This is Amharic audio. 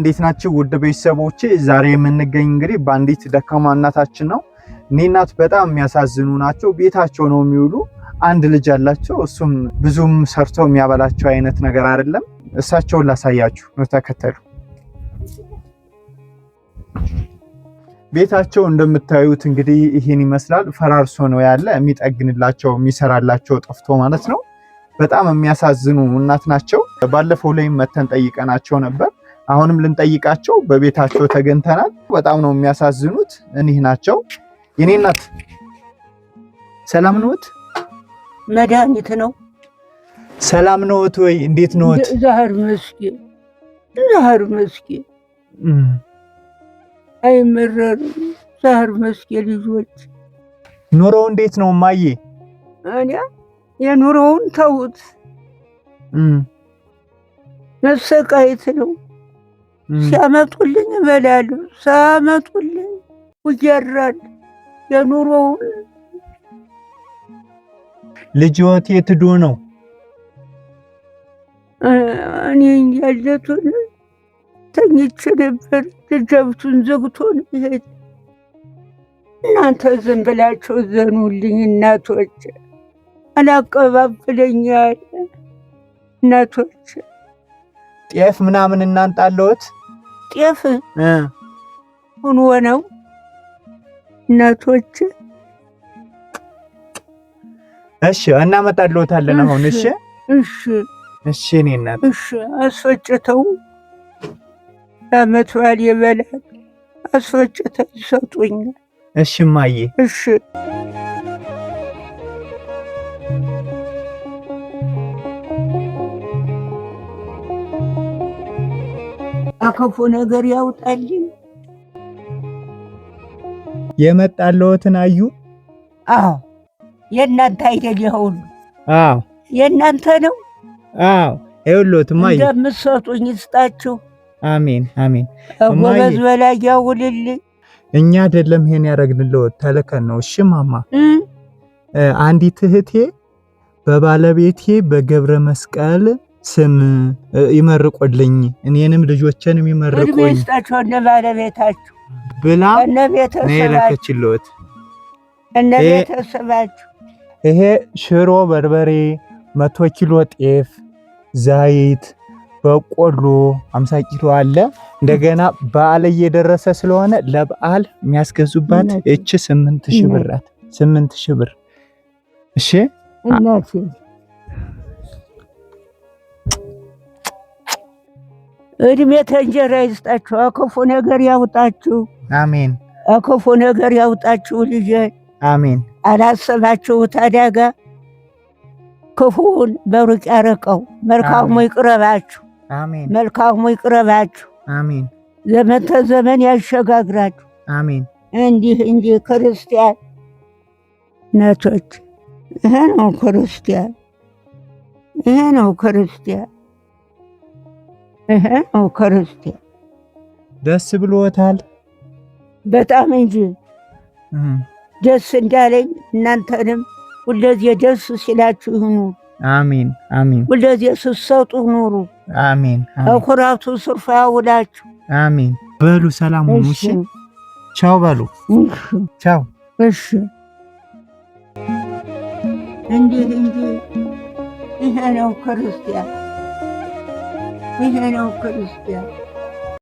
እንዴት ናችሁ ውድ ቤተሰቦቼ? ዛሬ የምንገኝ እንግዲህ በአንዲት ደካማ እናታችን ነው። እኒህ እናት በጣም የሚያሳዝኑ ናቸው። ቤታቸው ነው የሚውሉ። አንድ ልጅ አላቸው። እሱም ብዙም ሰርተው የሚያበላቸው አይነት ነገር አይደለም። እሳቸውን ላሳያችሁ ነው፣ ተከተሉ። ቤታቸው እንደምታዩት እንግዲህ ይሄን ይመስላል። ፈራርሶ ነው ያለ። የሚጠግንላቸው የሚሰራላቸው ጠፍቶ ማለት ነው። በጣም የሚያሳዝኑ እናት ናቸው። ባለፈው ላይ መተን ጠይቀናቸው ነበር። አሁንም ልንጠይቃቸው በቤታቸው ተገኝተናል። በጣም ነው የሚያሳዝኑት። እኒህ ናቸው። የኔ እናት ሰላም ነዎት? መድኃኒት ነው። ሰላም ነዎት ወይ? እንዴት ነዎት? ዛህር መስኪን ዛህር መስኪን አይመረሩ ዛህር መስኪን ልጆች ኑሮው እንዴት ነው ማዬ? እኔ የኑሮውን ተውት፣ መሰቃየት ነው። ሲያመጡልኝ እበላለሁ፣ ሳያመጡልኝ ውያራል። የኑሮውን ልጅዎት የት ሄዶ ነው? እኔ ያለቱን ተኝቼ ነበር። ደጃብቱን ዘግቶ ነው ይሄድ። እናንተ ዝም ብላችሁ ዘኑልኝ እናቶች። አላቀባብለኛል እናቶች። ጤፍ ምናምን እናንጣለዎት? ጤፍ ሆኖ ነው እናቶች። እሺ እናመጣልዎታለን አሁን። እሺ እሺ እሺ እኔ እናት እሺ። አስፈጭተው ለዓመት በዓል ይበላል። አስፈጭተው ይሰጡኛል። እሺ ማዬ እሺ። አከፉ ነገር ያውጣልኝ። የመጣልዎትን አዩ? አዎ የእናንተ አይደል? ይሁን። አዎ የእናንተ ነው። አዎ ይኸውልዎት ማዬ፣ እንደምትሰጡኝ ይስጣችሁ። አሜን አሜን። ጎበዝ በላይ ያውልልኝ። እኛ አይደለም ይሄን ያደረግንልዎት፣ ተልከን ነው። እሺ ማማ፣ አንዲት እህቴ በባለቤቴ በገብረ መስቀል ስም ይመርቁልኝ፣ እኔንም ልጆችንም ይመርቁኝ ይስጣችሁ እነ ባለቤታችሁ ብላ እነ ቤተሰባችሁ እነ ቤተሰባችሁ። ይሄ ሽሮ በርበሬ 100 ኪሎ ጤፍ፣ ዘይት፣ በቆሎ 50 ኪሎ አለ። እንደገና በዓል እየደረሰ ስለሆነ ለበዓል የሚያስገዙባት እቺ 8000 ብር ናት። 8000 ብር። እሺ እናቴ እድሜ ተንጀራ ይስጣችሁ። አከፉ ነገር ያውጣችሁ። አሜን። አከፉ ነገር ያውጣችሁ ልጄ። አሜን። አላሰባችሁት አደጋ ክፉውን በሩቅ ያረቀው። መልካሙ ይቅረባችሁ። አሜን። መልካሙ ይቅረባችሁ። አሜን። ዘመን ተዘመን ያሸጋግራችሁ። አሜን። እንዲህ ክርስቲያን እናቶች፣ ይሄ ነው ክርስቲያን፣ ይሄ ነው ክርስቲያን፣ ይሄ ነው ክርስቲያን። ደስ ብሎታል? በጣም እንጂ ደስ እንዳለኝ እናንተንም ሁልጊዜ ደስ ሲላችሁ ይሁኑ። አሜን አሜን። ሁልጊዜ ስትሰጡ ኑሩ። አሜን። ኩራቱ ስርፋ ያውላችሁ። አሜን። በሉ ሰላም ሁኑ። እሺ ቻው በሉ። ቻው። እሺ እንዲህ ይሄ ነው ክርስቲያን፣ ይሄ ነው ክርስቲያን።